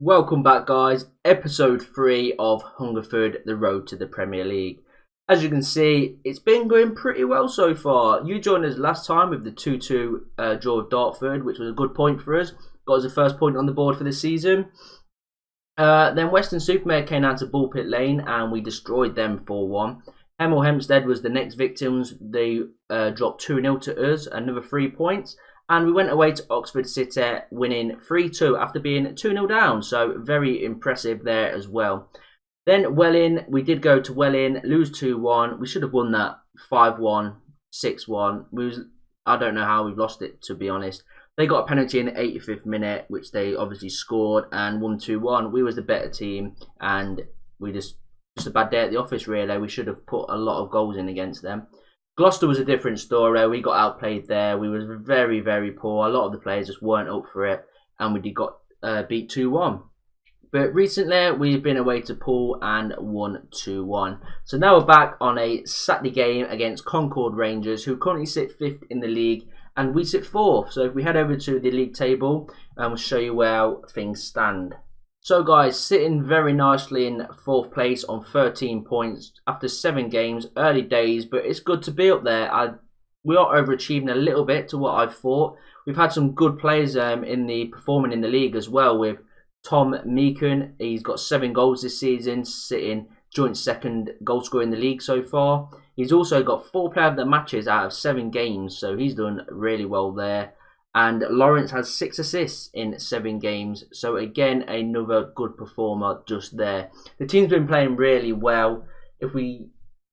Welcome back, guys. Episode 3 of Hungerford, the road to the Premier League. As you can see, it's been going pretty well so far. You joined us last time with the 2-2 draw with Dartford, which was a good point for us. Got us the first point on the board for the season. Then Weston-super-Mare came down to Bullpit Lane and we destroyed them 4-1. Hemel Hempstead was the next victims. They dropped 2-0 to us, another 3 points. And we went away to Oxford City, winning 3-2 after being 2-0 down. So very impressive there as well. Then Welling, we did go to Welling, lose 2-1. We should have won that 5-1, 6-1. I don't know how we've lost it, to be honest. They got a penalty in the 85th minute, which they obviously scored and won 2-1. We was the better team and we just a bad day at the office, really. We should have put a lot of goals in against them. Gloucester was a different story. We got outplayed there. We was very, very poor. A lot of the players just weren't up for it, and we got beat 2-1. But recently, we've been away to Poole and won 2-1. So now we're back on a Saturday game against Concord Rangers, who currently sit 5th in the league, and we sit 4th. So if we head over to the league table, we'll show you where things stand. So guys, sitting very nicely in 4th place on 13 points after 7 games, early days, but it's good to be up there. We are overachieving a little bit to what I thought. We've had some good players performing in the league as well, with Tom Meakin. He's got 7 goals this season, sitting joint 2nd goal scorer in the league so far. He's also got 4 player of the matches out of 7 games, so he's done really well there. And Lawrence has 6 assists in 7 games. So again, another good performer just there. The team's been playing really well. If we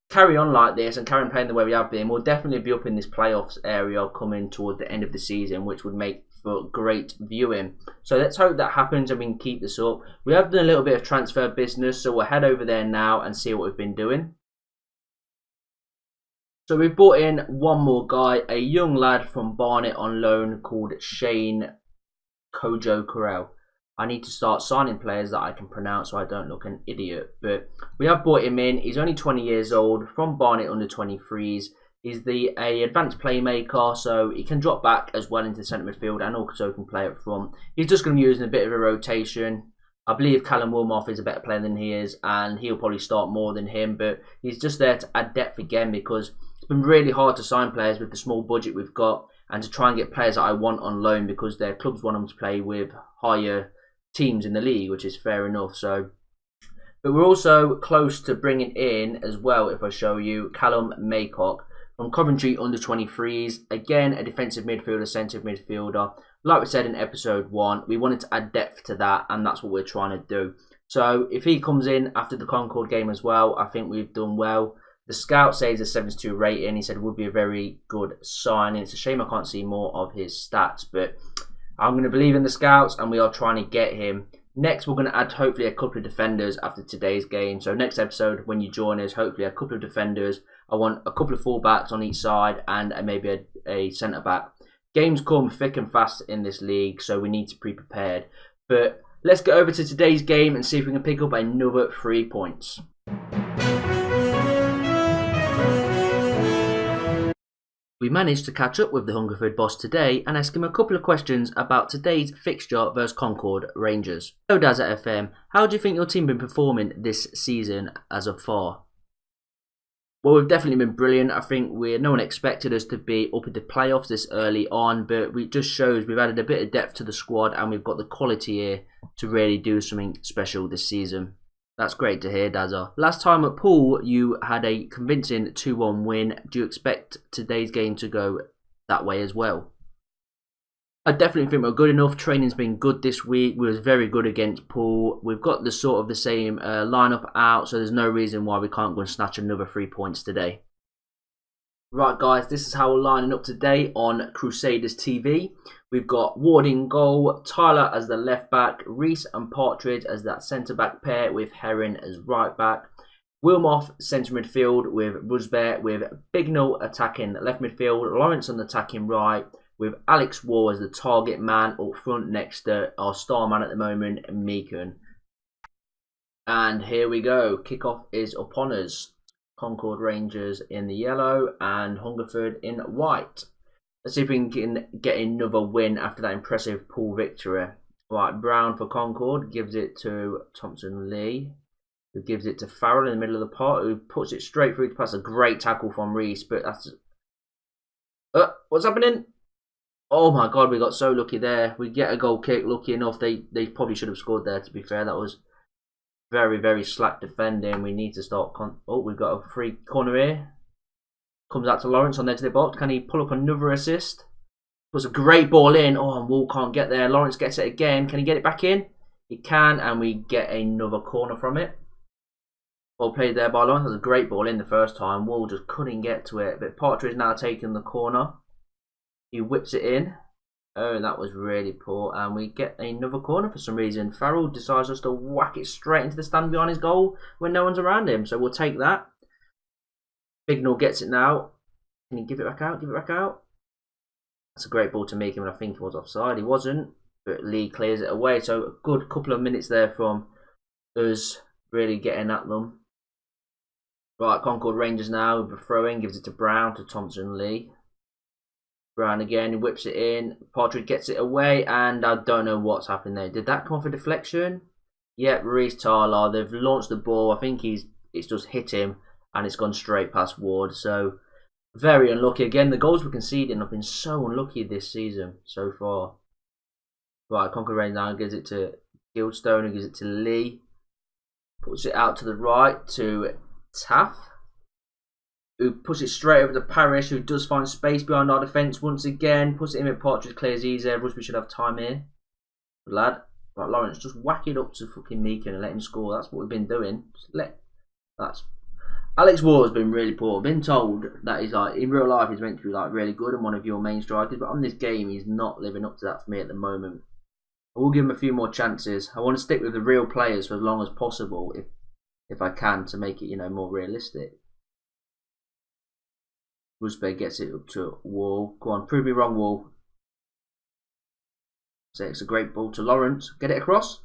carry on like this and carry on playing the way we have been, we'll definitely be up in this playoffs area coming toward the end of the season, which would make for great viewing. So let's hope that happens and we can keep this up. We have done a little bit of transfer business, so we'll head over there now and see what we've been doing. So we've brought in one more guy, a young lad from Barnet on loan called Shane Kojo Corral. I need to start signing players that I can pronounce so I don't look an idiot. But we have brought him in. He's only 20 years old, from Barnet under 23s. He's a advanced playmaker, so he can drop back as well into centre midfield and also can play up front. He's just going to be using a bit of a rotation. I believe Callum Wilmoth is a better player than he is, and he'll probably start more than him. But he's just there to add depth again, because it's been really hard to sign players with the small budget we've got, and to try and get players that I want on loan, because their clubs want them to play with higher teams in the league, which is fair enough. So, but we're also close to bringing in as well, if I show you, Callum Maycock from Coventry under 23s. Again, a defensive midfielder, centre midfielder. Like we said in episode 1, we wanted to add depth to that, and that's what we're trying to do. So if he comes in after the Concord game as well, I think we've done well. The scout says a 72 rating. He said it would be a very good sign. It's a shame I can't see more of his stats, but I'm going to believe in the scouts, and we are trying to get him. Next, we're going to add hopefully a couple of defenders after today's game. So next episode, when you join us, hopefully a couple of defenders. I want a couple of fullbacks on each side and maybe a centre-back. Games come thick and fast in this league, so we need to be prepared. But let's get over to today's game and see if we can pick up another 3 points. We managed to catch up with the Hungerford boss today and ask him a couple of questions about today's fixture versus Concord Rangers. So DazzaFM, how do you think your team been performing this season as of far? Well, we've definitely been brilliant. I think no one expected us to be up in the playoffs this early on, but it just shows we've added a bit of depth to the squad and we've got the quality here to really do something special this season. That's great to hear, Dazza. Last time at Poole, you had a convincing 2-1 win. Do you expect today's game to go that way as well? I definitely think we're good enough. Training's been good this week. We was very good against Poole. We've got the same lineup out, so there's no reason why we can't go and snatch another 3 points today. Right, guys, this is how we're lining up today on Crusaders TV. We've got Ward in goal, Tyler as the left back, Reese and Partridge as that centre back pair, with Heron as right back. Wilmoth centre midfield with Busbert, with Bignell attacking left midfield, Lawrence on attacking right, with Alex Wall as the target man up front next to our star man at the moment, Meakin. And here we go. Kickoff is upon us. Concord Rangers in the yellow and Hungerford in white. Let's see if we can get another win after that impressive Poole victory. Right, Brown for Concord gives it to Thompson Lee, who gives it to Farrell in the middle of the pot, who puts it straight through to pass. A great tackle from Reese, but that's... what's happening? Oh my God, we got so lucky there. We get a goal kick, lucky enough. They probably should have scored there, to be fair. That was very, very slack defending. We need to start... we've got a free corner here. Comes out to Lawrence on the edge of the box. Can he pull up another assist? Puts a great ball in. Oh, and Wall can't get there. Lawrence gets it again. Can he get it back in? He can, and we get another corner from it. Well played there by Lawrence. That was a great ball in the first time. Wall just couldn't get to it. But Partridge now taking the corner. He whips it in. Oh, that was really poor. And we get another corner for some reason. Farrell decides just to whack it straight into the stand behind his goal when no one's around him. So we'll take that. Bignall gets it now. Can he give it back out? Give it back out. That's a great ball to make him, and I think he was offside. He wasn't, but Lee clears it away. So a good couple of minutes there from us really getting at them. Right, Concord Rangers now with a throw-in, gives it to Brown, to Thompson Lee. Brown again, he whips it in. Partridge gets it away, and I don't know what's happened there. Did that come off a deflection? Yep, Reece Tarlar, they've launched the ball. I think it's just hit him, and it's gone straight past Ward. So very unlucky. Again, the goals we're conceding have been so unlucky this season so far. Right, Concord Rangers now gives it to Guildstone, who gives it to Lee. Puts it out to the right to Taff, who puts it straight over to Parrish, who does find space behind our defence once again. Puts it in with Partridge, clears easy. We should have time here. Good lad. Right, Lawrence, just whack it up to fucking Meekin and let him score. That's what we've been doing. Alex Ward's been really poor. I've been told that he's like, in real life, he's meant to be like really good and one of your main strikers, but on this game, he's not living up to that for me at the moment. I will give him a few more chances. I want to stick with the real players for as long as possible, if I can, to make it, you know, more realistic. Rusbeg gets it up to Wall. Go on, prove me wrong, Wall. So it's a great ball to Lawrence. Get it across.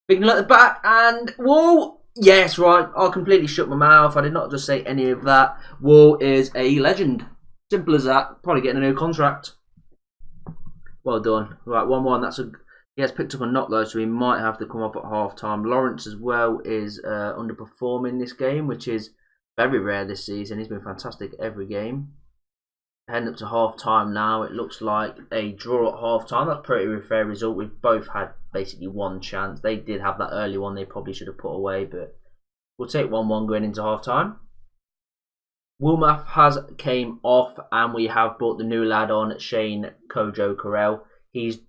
Bignall at the back, and Wall. Yes, right. I completely shut my mouth. I did not just say any of that. Wall is a legend. Simple as that. Probably getting a new contract. Well done. Right, 1-1. He has picked up a knock though, so he might have to come up at half time. Lawrence as well is underperforming this game, which is very rare this season. He's been fantastic every game. Heading up to half time now. It looks like a draw at half time. That's a pretty fair result. We've both had basically one chance. They did have that early one they probably should have put away, but we'll take 1-1 going into half time. Woolmath has came off, and we have brought the new lad on, Shane Kojo Corell. He's...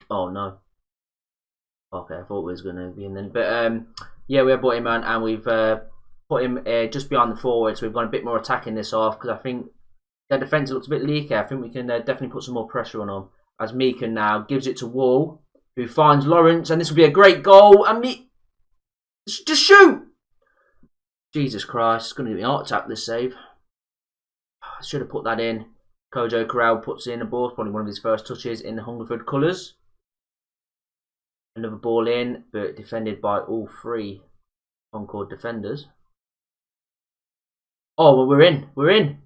oh no. Okay, I thought we was going to be in then. But yeah, we have brought him on, and we've put him just behind the forward, so we've got a bit more attacking this off, because I think their defence looks a bit leaky. I think we can definitely put some more pressure on them. As Meekin now gives it to Wall, who finds Lawrence, and this will be a great goal. And just shoot! Jesus Christ, it's going to be an heart attack, this save. I should have put that in. Kojo Corral puts in a ball, probably one of his first touches in the Hungerford colours. Another ball in, but defended by all three Concord defenders. Oh, well, we're in. We're in.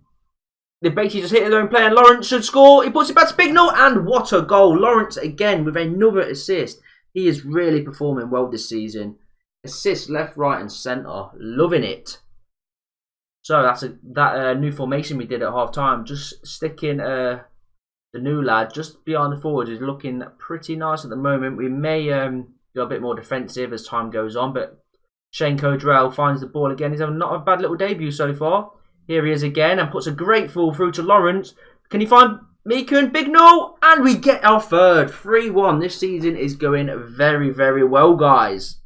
They basically just hit their own player, and Lawrence should score. He puts it back to Bignall, and what a goal. Lawrence again with another assist. He is really performing well this season. Assists left, right and centre. Loving it. So that's that new formation we did at half time. Just sticking the new lad just behind the forward is looking pretty nice at the moment. We may go a bit more defensive as time goes on, but Shane Codrell finds the ball again. He's having not a bad little debut so far. Here he is again and puts a great ball through to Lawrence. Can he find Meekin? Bignall? And we get our third. 3-1. This season is going very, very well, guys.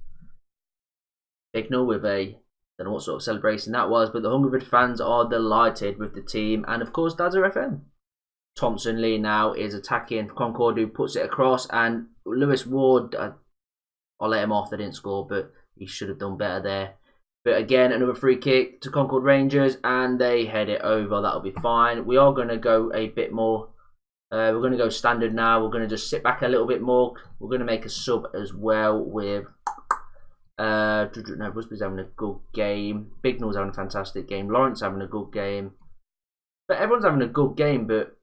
Bignall with a... I don't know what sort of celebration that was, but the Hungerford fans are delighted with the team. And of course, DazzaFM. Thompson Lee now is attacking Concord, who puts it across. And Lewis Ward, I'll let him off. They didn't score, but he should have done better there. But again, another free kick to Concord Rangers, and they head it over. That'll be fine. We are going to go a bit more. We're going to go standard now. We're going to just sit back a little bit more. We're going to make a sub as well with... no, Rusby's having a good game. Bignall's having a fantastic game. Lawrence having a good game. But everyone's having a good game, but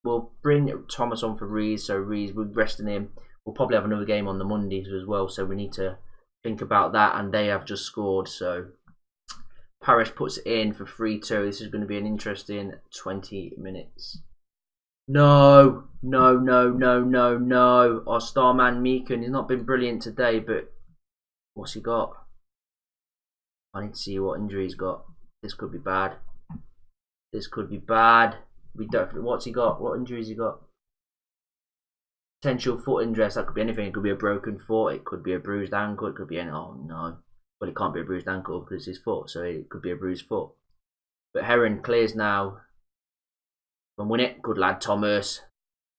we'll bring Thomas on for Rees. So Rees, we're resting him. We'll probably have another game on the Mondays as well, so we need to think about that. And they have just scored, so Parish puts it in for 3-2. This is going to be an interesting 20 minutes. No. Our star man Meekin, he's not been brilliant today, but what's he got? I need to see what injury he's got. This could be bad. We don't. What's he got? What injuries he got? Potential foot injury. That could be anything. It could be a broken foot. It could be a bruised ankle. It could be any. Oh no. Well, it can't be a bruised ankle because it's his foot, so it could be a bruised foot. But Heron clears now. And win it. Good lad, Thomas.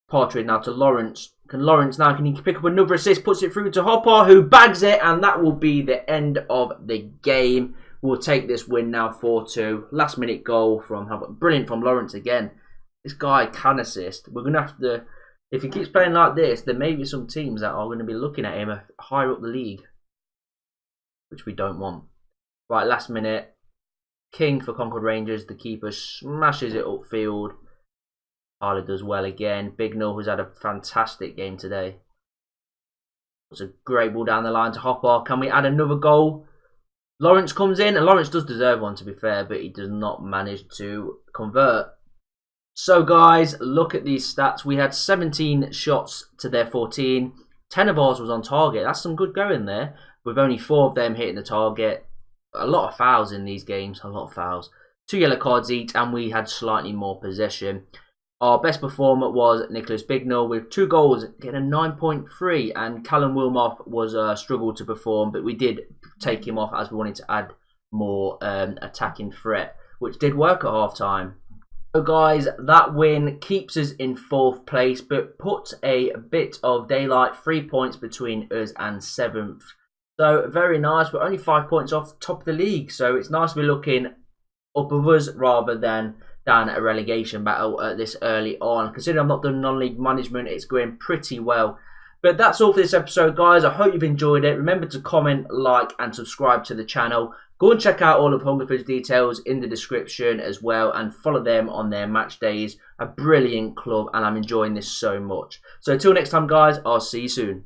Partridge now to Lawrence. Can he pick up another assist? Puts it through to Hopper, who bags it, and that will be the end of the game. We'll take this win now, 4-2. Last minute goal from brilliant from Lawrence again. This guy can assist. We're gonna have to, if he keeps playing like this, there may be some teams that are going to be looking at him higher up the league, which we don't want. Right, last minute. King for Concord Rangers. The keeper smashes it upfield. Harley does well again. Bignell, who's had a fantastic game today. It's a great ball down the line to Hopper. Can we add another goal? Lawrence comes in, and Lawrence does deserve one, to be fair, but he does not manage to convert. So, guys, look at these stats. We had 17 shots to their 14. 10 of ours was on target. That's some good going there, with only 4 of them hitting the target. A lot of fouls in these games, a lot of fouls. 2 yellow cards each, and we had slightly more possession. Our best performer was Nicholas Bignell with 2 goals, getting a 9.3, and Callum Wilmoth was struggled to perform, but we did take him off as we wanted to add more attacking threat, which did work at half time. So guys, that win keeps us in 4th place, but puts a bit of daylight, 3 points between us and 7th. So very nice. We're only 5 points off top of the league, so it's nice to be looking up of us rather than down at a relegation battle this early on. Considering I've not done non-league management, it's going pretty well. But that's all for this episode, guys. I hope you've enjoyed it. Remember to comment, like, and subscribe to the channel. Go and check out all of Hungerford's details in the description as well, and follow them on their match days. A brilliant club, and I'm enjoying this so much. So until next time, guys, I'll see you soon.